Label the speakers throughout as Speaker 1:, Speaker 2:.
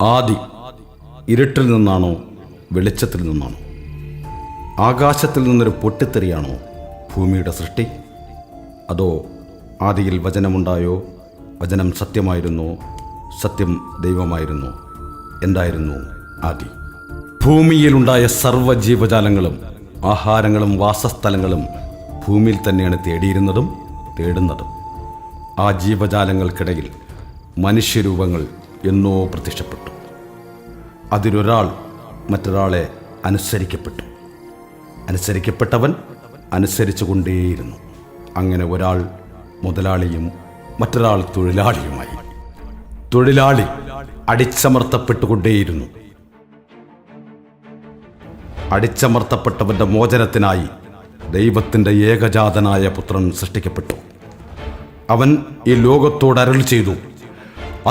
Speaker 1: ആദി ഇരുട്ടിൽ നിന്നാണോ വെളിച്ചത്തിൽ നിന്നാണോ? ആകാശത്തിൽ നിന്നൊരു പൊട്ടിത്തെറിയാണോ ഭൂമിയുടെ സൃഷ്ടി? അതോ ആദിയിൽ വചനമുണ്ടായോ, വചനം സത്യമായിരുന്നോ, സത്യം ദൈവമായിരുന്നോ? എന്തായിരുന്നു ആദി? ഭൂമിയിലുണ്ടായ സർവ്വ ജീവജാലങ്ങളും ആഹാരങ്ങളും വാസസ്ഥലങ്ങളും ഭൂമിയിൽ തന്നെയാണ് തേടിയിരുന്നതും തേടുന്നതും. ആ ജീവജാലങ്ങൾക്കിടയിൽ മനുഷ്യരൂപങ്ങൾ എന്നോ പ്രത്യക്ഷപ്പെട്ടു. അതിലൊരാൾ മറ്റൊരാളെ അനുസരിക്കപ്പെട്ടു. അനുസരിക്കപ്പെട്ടവൻ അനുസരിച്ചു കൊണ്ടേയിരുന്നു. അങ്ങനെ ഒരാൾ മുതലാളിയും മറ്റൊരാൾ തൊഴിലാളിയുമായി. തൊഴിലാളി അടിച്ചമർത്തപ്പെട്ടുകൊണ്ടേയിരുന്നു. അടിച്ചമർത്തപ്പെട്ടവന്റെ മോചനത്തിനായി ദൈവത്തിൻ്റെ ഏകജാതനായ പുത്രൻ സൃഷ്ടിക്കപ്പെട്ടു. അവൻ ഈ ലോകത്തോട് അരുളി ചെയ്തു,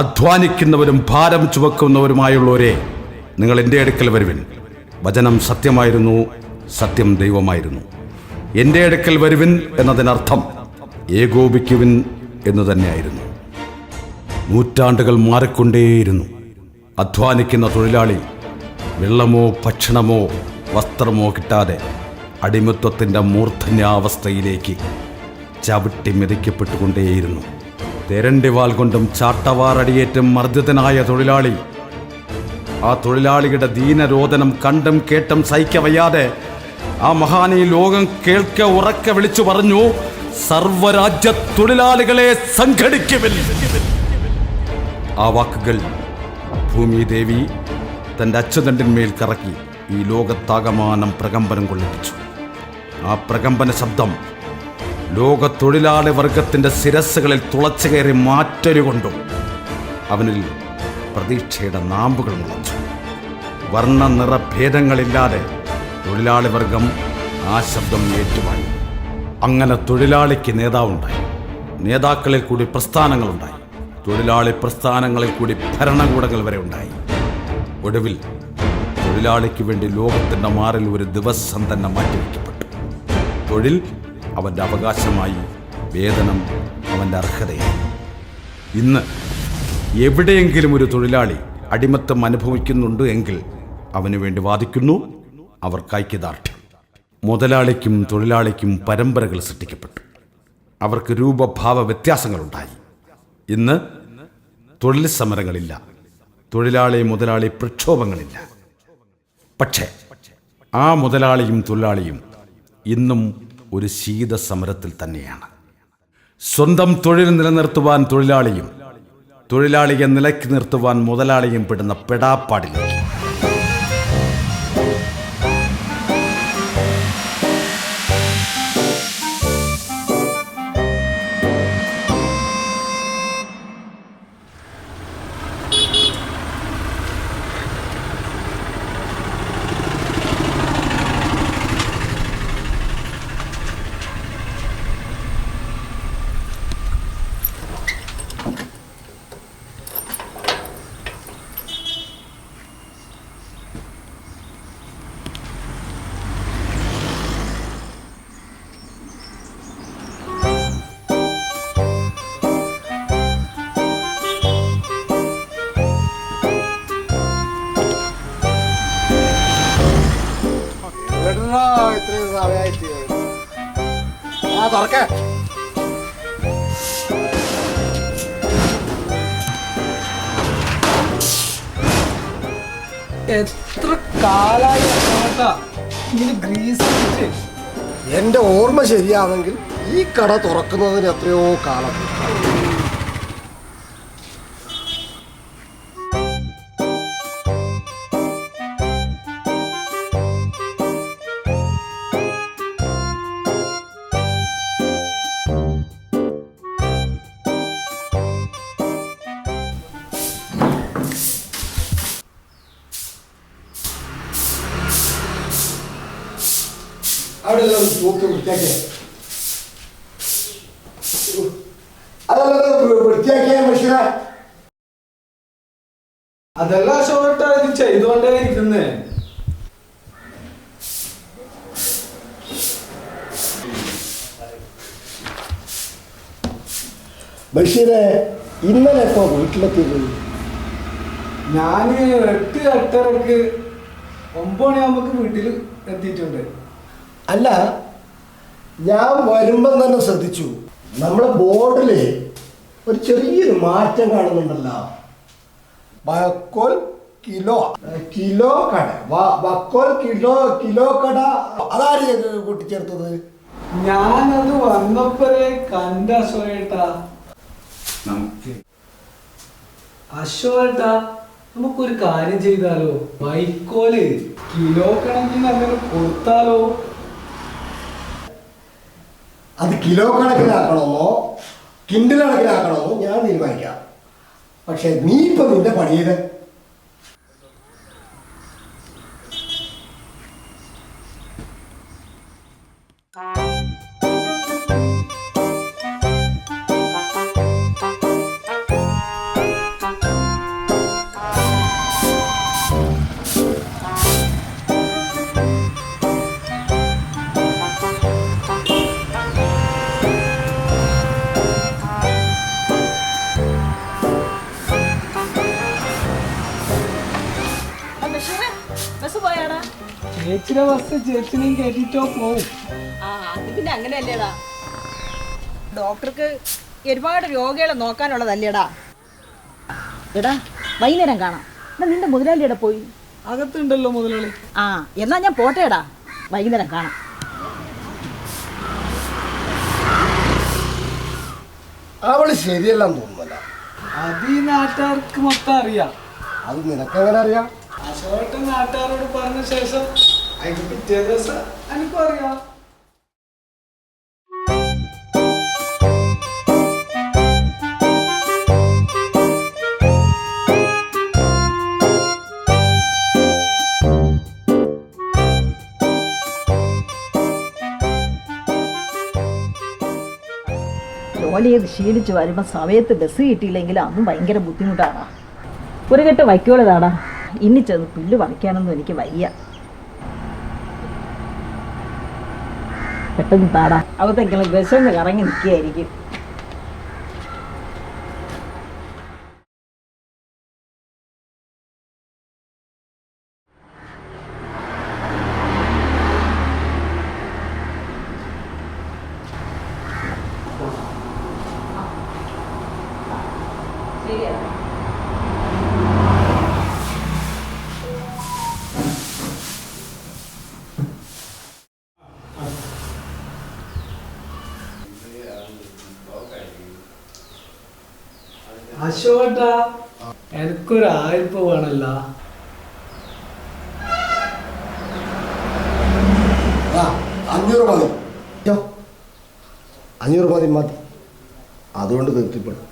Speaker 1: അധ്വാനിക്കുന്നവരും ഭാരം ചുമക്കുന്നവരുമായുള്ളവരെ, നിങ്ങൾ എൻ്റെ അടുക്കൽ വരുവിൻ. വചനം സത്യമായിരുന്നു, സത്യം ദൈവമായിരുന്നു. എൻ്റെ അടുക്കൽ വരുവിൻ എന്നതിനർത്ഥം ഏകോപിക്കുവിൻ എന്ന് തന്നെയായിരുന്നു. നൂറ്റാണ്ടുകൾ മാറിക്കൊണ്ടേയിരുന്നു. അധ്വാനിക്കുന്ന തൊഴിലാളി വെള്ളമോ ഭക്ഷണമോ വസ്ത്രമോ കിട്ടാതെ അടിമത്വത്തിൻ്റെ മൂർധന്യാവസ്ഥയിലേക്ക് ചവിട്ടി മെതിക്കപ്പെട്ടുകൊണ്ടേയിരുന്നു. തെരണ്ടിവാൽ കൊണ്ടും ചാട്ടവാറടിയേറ്റും മർദ്ദിതനായ തൊഴിലാളി, ആ തൊഴിലാളിയുടെ ദീനരോദനം കണ്ടും കേട്ടും സഹിക്കവയ്യാതെ ആ മഹാനീ ലോകം കേൾക്കെ ഉറക്കെ വിളിച്ചു പറഞ്ഞു, സർവരാജ്യ തൊഴിലാളികളെ സംഘടിക്കുവിൻ. ആ വാക്കുകൾ ഭൂമിദേവി തൻ്റെ അച്ചുതണ്ടിന്മേൽ കറക്കി ഈ ലോകത്താകമാനം പ്രകമ്പനം കൊള്ളിപ്പിച്ചു. ആ പ്രകമ്പന ശബ്ദം ലോക തൊഴിലാളി വർഗത്തിൻ്റെ ശിരസ്സുകളിൽ തുളച്ചു കയറി മാറ്റൊരുകൊണ്ടു. അവനിൽ പ്രതീക്ഷയുടെ നാമ്പുകൾ മുളച്ചു. വർണ്ണ നിറഭേദങ്ങളില്ലാതെ തൊഴിലാളി വർഗം ആ ശബ്ദം ഏറ്റുവാങ്ങി. അങ്ങനെ തൊഴിലാളിക്ക് നേതാവുണ്ടായി. നേതാക്കളിൽ കൂടി പ്രസ്ഥാനങ്ങളുണ്ടായി. തൊഴിലാളി പ്രസ്ഥാനങ്ങളിൽ കൂടി ഭരണകൂടങ്ങൾ വരെ ഉണ്ടായി. ഒടുവിൽ തൊഴിലാളിക്ക് വേണ്ടി ലോകത്തിൻ്റെ മാറിൽ ഒരു ദിവസം തന്നെ മാറ്റിവെക്കപ്പെട്ടു. തൊഴിൽ അവൻ്റെ അവകാശമായി, വേതനം അവൻ്റെ അർഹതയായി. ഇന്ന് എവിടെയെങ്കിലും ഒരു തൊഴിലാളി അടിമത്തം അനുഭവിക്കുന്നുണ്ട് എങ്കിൽ അവന് വേണ്ടി വാദിക്കുന്നു അവർക്ക് ഐക്യദാർഢ്യം. മുതലാളിക്കും തൊഴിലാളിക്കും പരമ്പരകൾ സൃഷ്ടിക്കപ്പെട്ടു. അവർക്ക് രൂപഭാവ വ്യത്യാസങ്ങളുണ്ടായി. ഇന്ന് തൊഴിൽ സമരങ്ങളില്ല, തൊഴിലാളി മുതലാളി പ്രക്ഷോഭങ്ങളില്ല. പക്ഷേ ആ മുതലാളിയും തൊഴിലാളിയും ഇന്നും ഒരു ശീത സമരത്തിൽ തന്നെയാണ്. സ്വന്തം തൊഴിൽ നിലനിർത്തുവാൻ തൊഴിലാളിയും തൊഴിലാളിയെ നിലയ്ക്ക് നിർത്തുവാൻ മുതലാളിയും പെടുന്ന പെടാപ്പാടിലേക്ക്.
Speaker 2: എത്ര കാലായി ഗ്രീസ്?
Speaker 3: എന്റെ ഓർമ്മ ശരിയാണെങ്കിൽ ഈ കട തുറക്കുന്നതിന് എത്രയോ കാലം.
Speaker 2: അതെല്ലാം ഷോർട്ടായി ചെയ്തോണ്ടേ ഇരിക്കുന്നേ.
Speaker 3: ബഷീറെ, ഇന്നലെ എപ്പോ വീട്ടിലെത്തിയത്?
Speaker 2: ഞാന് 8-8:30 9 മണിയാകുമ്പോ വീട്ടിൽ എത്തിയിട്ടുണ്ട്.
Speaker 3: അല്ല, ഞാൻ വരുമ്പം തന്നെ ശ്രദ്ധിച്ചു, നമ്മുടെ ബോർഡിൽ ഒരു ചെറിയൊരു മാറ്റം കാണുന്നുണ്ടല്ലോ. വക്കോൽ കിലോ കിലോ കട, വക്കോൽ കിലോ കട, അതാണ് കൂട്ടിച്ചേർത്തത്.
Speaker 2: ഞാനത് വന്നപ്പോഴേ കണ്ട അശോകേട്ടാ. അശോകേട്ടാ, നമുക്കൊരു കാര്യം ചെയ്താലോ? വൈക്കോല് കിലോ കണക്കിന് അങ്ങനെ കൊടുത്താലോ?
Speaker 3: അത് കിലോ കണക്കിനാക്കണമെന്നോ കിൻഡിൽ കണക്കിനാക്കണമെന്നോ ഞാൻ തീരുമാനിക്കാം. പക്ഷെ നീ ഇപ്പൊ നിന്റെ പണിയത്
Speaker 2: ചേച്ചിയുടെ ബസ് ചേച്ചിനെയും കേട്ടിട്ടോ പോവും.
Speaker 4: അത് പിന്നെ അങ്ങനെയല്ലേടാ, ഡോക്ടർക്ക് ഒരുപാട് രോഗികളെ നോക്കാനുള്ളതല്ലേടാ. എടാ വൈകുന്നേരം കാണാം. എന്നാ നിന്റെ മുതലാളിയുടെ പോയി?
Speaker 2: അകത്തുണ്ടല്ലോ മുതലാളി.
Speaker 4: ആ എന്നാ ഞാൻ പോട്ടേടാ, വൈകുന്നേരം കാണാം.
Speaker 3: അവള് ശരിയല്ലെന്ന് തോന്നുന്നല്ല.
Speaker 2: അത് ഈ നാട്ടുകാർക്ക് മൊത്തം അറിയാം.
Speaker 3: അത് നിനക്കെങ്ങനെ അറിയാം?
Speaker 2: അശോകേട്ടൻ നാട്ടുകാരോട് പറഞ്ഞ ശേഷം അതിന് പിറ്റേ ദിവസം എനിക്കും അറിയാം.
Speaker 4: ജോലി ചെയ്ത് ക്ഷീണിച്ച് വരുമ്പോൾ സമയത്ത് ബസ് കിട്ടിയില്ലെങ്കിൽ അന്നും ഭയങ്കര ബുദ്ധിമുട്ടാണ്. ഒരു കെട്ട് വയ്ക്കോളതാടാ, ഇനി ചെന്ന് പുല്ല് പറിക്കാനൊന്നും എനിക്ക് വയ്യ. പെട്ടെന്ന് താടാ, അകത്തെങ്കിലും വിശന്ന് കറങ്ങി നിൽക്കുകയായിരിക്കും.
Speaker 2: അശോകേട്ടാ, എനിക്കൊരു 1000 രൂപ വേണല്ല.
Speaker 3: 500 മതി. 500 മതി മതി, അതുകൊണ്ട് തൃപ്തിപ്പെടും.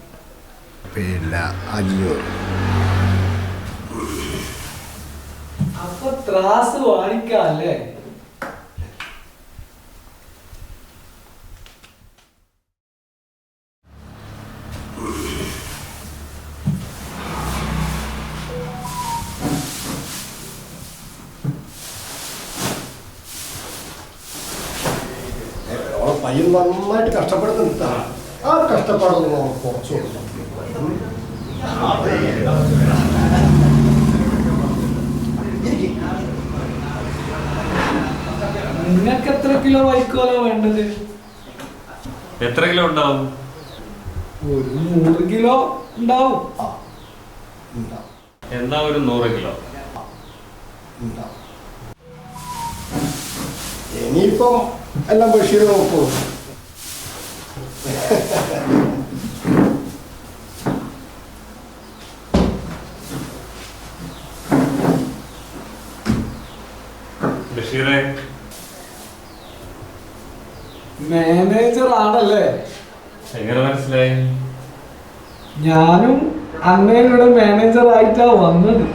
Speaker 3: പിന്നെ 500.
Speaker 2: അപ്പൊ ത്രാസ് വാങ്ങിക്കല്ലേ?
Speaker 3: പയ്യൻ നന്നായിട്ട് കഷ്ടപ്പെടുന്നുണ്ട്. ആ കഷ്ടപ്പാടൊന്നും നമുക്ക് കുറച്ച് കൊടുക്കാം.
Speaker 2: നിങ്ങൾക്ക് എത്ര കിലോ വൈക്കോലോ വേണ്ടത്?
Speaker 5: എത്ര കിലോ ഉണ്ടാവും?
Speaker 2: ഒരു 100 കിലോ ഉണ്ടാവും.
Speaker 5: എന്നാ ഒരു 100 കിലോ.
Speaker 3: ഇനിയിപ്പം എല്ലാം ബഷീർ നോക്കൂ.
Speaker 5: ബഷീറെ,
Speaker 2: മാനേജർ ആണല്ലേ?
Speaker 5: എങ്ങനെ മനസ്സിലായി?
Speaker 2: ഞാനും അന്നേനോട് മാനേജർ ആയിട്ടാ വന്നത്.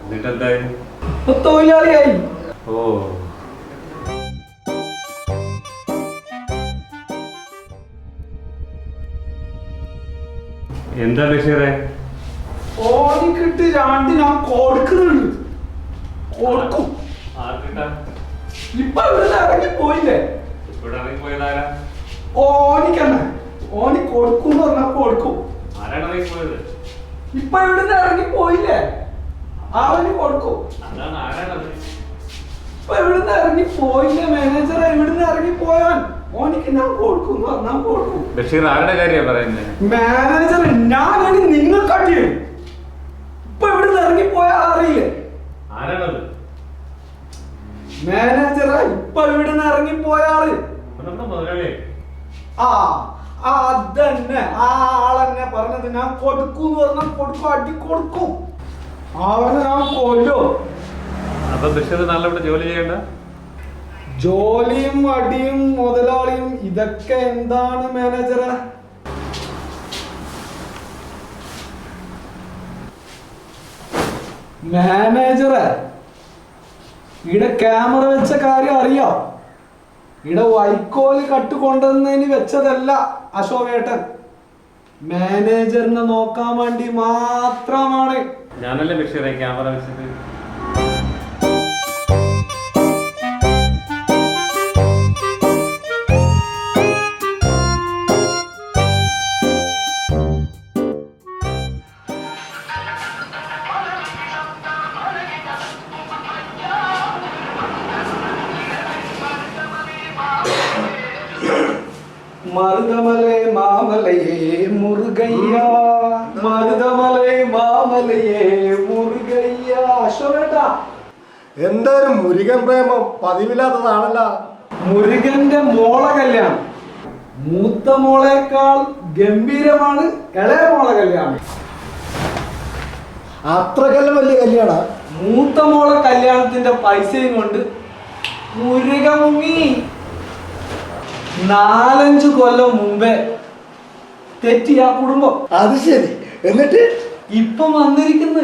Speaker 5: എന്നിട്ടെന്തായി?
Speaker 2: ഇപ്പൊ തൊഴിലാളിയായി.
Speaker 5: ഓ, എന്താ ബഷീറെ?
Speaker 2: ഓനിക്കിട്ട് 2 ഞാൻ കൊടുക്കുന്നുണ്ട്. കൊടുക്കും.
Speaker 5: ആർക്കിട്ടാ?
Speaker 2: ഇപ്പൊ ഇവിടെ ഇറങ്ങി പോയില്ലേ?
Speaker 5: ഇവിടെ ഇറങ്ങിപ്പോയതാരാ?
Speaker 2: ഓനിക്കന്നെ. ഓന് കൊടുക്കും പറഞ്ഞാ കൊടുക്കും.
Speaker 5: ആരാണ് ഇറങ്ങിപ്പോയത്?
Speaker 2: ഇപ്പൊ ഇവിടെ ഇറങ്ങി പോയില്ലേ? അവന് കൊടുക്കും.
Speaker 5: അതാണ് ആരാണത്?
Speaker 2: ഇപ്പൊ ഇവിടുന്ന് ഇറങ്ങി പോയില്ല മാനേജറെ, ഇവിടുന്ന് ഇറങ്ങി പോയാൻ ഓനിക്ക് ഞാൻ കൊടുക്കും എന്ന് പറഞ്ഞാൽ കൊടുക്കും.
Speaker 5: ബഷീർ ആരുടെ കാര്യമാണ് പറയുന്നത്?
Speaker 2: മാനേജർ ഞാനാണ് നിങ്ങൾ കാട്ടിയത്. ഇപ്പൊ ഇവിടുന്ന് ഇറങ്ങി പോയാൽ അറിയില്ലേ
Speaker 5: ആരാണത്?
Speaker 2: മാനേജറെ ഇപ്പൊ ഇവിടുന്ന് ഇറങ്ങി പോയാള്
Speaker 5: നമ്മുടെ മുതലാളി.
Speaker 2: ആ അതന്നെ ആ ആളെന്നെ പറഞ്ഞത് ഞാൻ കൊടുക്കും പറഞ്ഞാൽ കൊടുക്കും, അടി കൊടുക്കും. അവനെ ഞാൻ കൊല്ലോ.
Speaker 5: അപ്പൊ ബഷീർ നാളെ ഇവിടെ ജോലി ചെയ്യണ്ട?
Speaker 2: ജോലിയും അടിയും മുതലാളിയും ഇതൊക്കെ എന്താണ് മാനേജറെ? മാനേജറെ ഇവിടെ ക്യാമറ വെച്ച കാര്യം അറിയാം. ഇവിടെ വൈക്കോല് കട്ടുകൊണ്ടുവന്നതിന് വെച്ചതല്ല അശോകേട്ടൻ, മാനേജറിനെ നോക്കാൻ വേണ്ടി മാത്രമാണ്.
Speaker 5: ഞാനല്ലേ ബഷീറെ ക്യാമറ വെച്ചിട്ട്?
Speaker 2: മരുതമലേ മാമലയേ മുരുകയ്യ, മരുതമലേ മാമലയേ മുരുകയ്യ. അശോകേട്ടാ,
Speaker 3: എന്തായാലും മുരുകൻ പ്രേമം പതിവില്ലാത്തതാണല്ലോ.
Speaker 2: മുരുകന്റെ മോളെ കല്യാണം മൂത്ത മോളേക്കാൾ ഗംഭീരമാണ് ഇളയ മോളെ കല്യാണം.
Speaker 3: അത്രക്കെല്ലാം വലിയ കല്യാണ.
Speaker 2: മൂത്ത മോളെ കല്യാണത്തിന്റെ പൈസയും കൊണ്ട് മുരുക മുങ്ങി. 4-5 കൊല്ലം മുമ്പേ തെറ്റി ആ കുടുംബം.
Speaker 3: അത് ശരി. എന്നിട്ട്
Speaker 2: ഇപ്പം വന്നിരിക്കുന്നു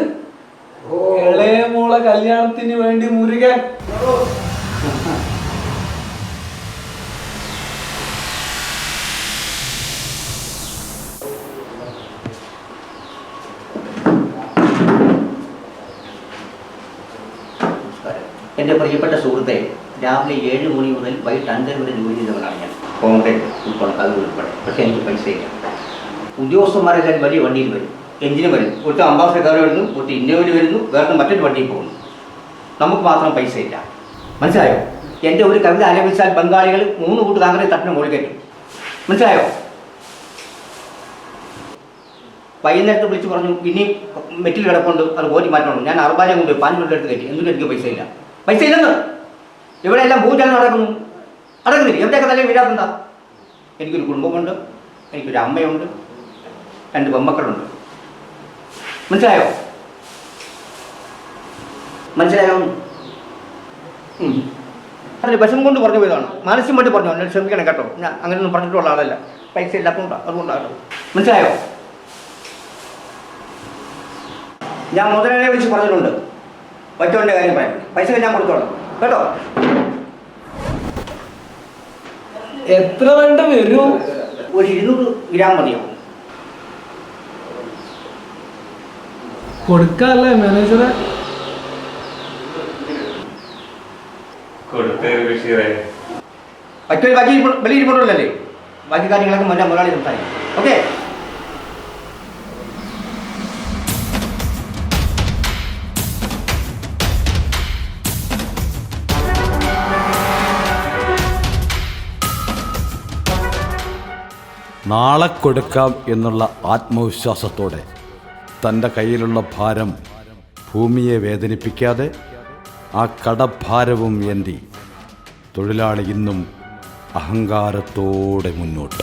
Speaker 2: ഇളയ മോളെ കല്യാണത്തിന് വേണ്ടി മുരുകൻ.
Speaker 6: എൻ്റെ പ്രിയപ്പെട്ട സുഹൃത്തെ, രാവിലെ 7 മണി മുതൽ വൈകിട്ട് 5 വരെ ജോലി ചെയ്തവനാണ് ഞാൻ. കോൺക്രീറ്റ് ഉൾപ്പെടെ അത് ഉൾപ്പെടെ. പക്ഷേ എനിക്ക് പൈസയില്ല. ഉദ്യോഗസ്ഥന്മാരെല്ലാം വലിയ വണ്ടിയിൽ വരും, എഞ്ചിന് വരും, ഒറ്റ അംബാസഡർ വരുന്നു, ഒറ്റ ഇന്നോവയിൽ വരുന്നു, വേറെ മറ്റൊരു വണ്ടിയിൽ പോകുന്നു. നമുക്ക് മാത്രം പൈസയില്ല. മനസ്സിലായോ? എൻ്റെ ഒരു കവിത ആലപിച്ചാൽ ബംഗാളികൾ 3 കൂട്ട് താങ്കളെ തട്ടിന് മുകളിൽ കയറ്റും. മനസ്സിലായോ? വൈകുന്നേരത്ത് വിളിച്ച് പറഞ്ഞു ഇനി മെറ്റിൽ കിടപ്പുണ്ട്, അത് ഓടി മാറ്റണം. ഞാൻ 60 കൊണ്ട് 5 മിനിറ്റ് എടുത്ത് കയറ്റി. എന്നിട്ട് എനിക്ക് പൈസയില്ല. പൈസ ഇല്ലെന്ന്. ഇവിടെ എല്ലാം ഭൂചലനം നടക്കുന്നു. നടക്കുന്നില്ല. എവിടെയൊക്കെ തന്നെ വീഴാത്തെന്താ? എനിക്കൊരു കുടുംബമുണ്ട്, എനിക്കൊരു അമ്മയുണ്ട്, 2 പെൺമക്കളുണ്ട്. മനസ്സിലായോ? മനസ്സിലായോ? അതിൽ വിഷം കൊണ്ട് പറഞ്ഞു പോയതാണ്. മാനസികം വേണ്ടി പറഞ്ഞു. എന്നെ ക്ഷമിക്കണം കേട്ടോ, ഞാൻ അങ്ങനെയൊന്നും പറഞ്ഞിട്ടുള്ള ആളല്ല. പൈസ ഇല്ലാത്തതുകൊണ്ടാണ്, അതുകൊണ്ടാണ്. മനസ്സിലായോ? ഞാൻ മുതലാളിയെ വിളിച്ച് പറഞ്ഞിട്ടുണ്ട്, വറ്റോൻ്റെ കാര്യം പറയാം. പൈസ ഞാൻ കൊടുത്തോളാം കേട്ടോ.
Speaker 2: എത്ര വേണ്ട വരൂ?
Speaker 6: ഒരു 200 ഗ്രാം മതിയാവും.
Speaker 2: കൊടുക്കാല്ലേ മാനേജറെ?
Speaker 5: കൊടുത്തേ ബഷീറെ.
Speaker 6: വറ്റോൽ ബാക്കി വലിയ ഇരിപ്പുണ്ടല്ലേ? ബാക്കി കാര്യങ്ങളൊക്കെ മറ്റേ മുതലാളി സംസാരിക്കും. ഓക്കെ.
Speaker 1: നാളെ കൊടുക്കാം എന്നുള്ള ആത്മവിശ്വാസത്തോടെ തൻ്റെ കയ്യിലുള്ള ഭാരം ഭൂമിയെ വേദനിപ്പിക്കാതെ ആ കടഭാരവും ഏന്തി തൊഴിലാളി ഇന്നും അഹങ്കാരത്തോടെ മുന്നോട്ട്.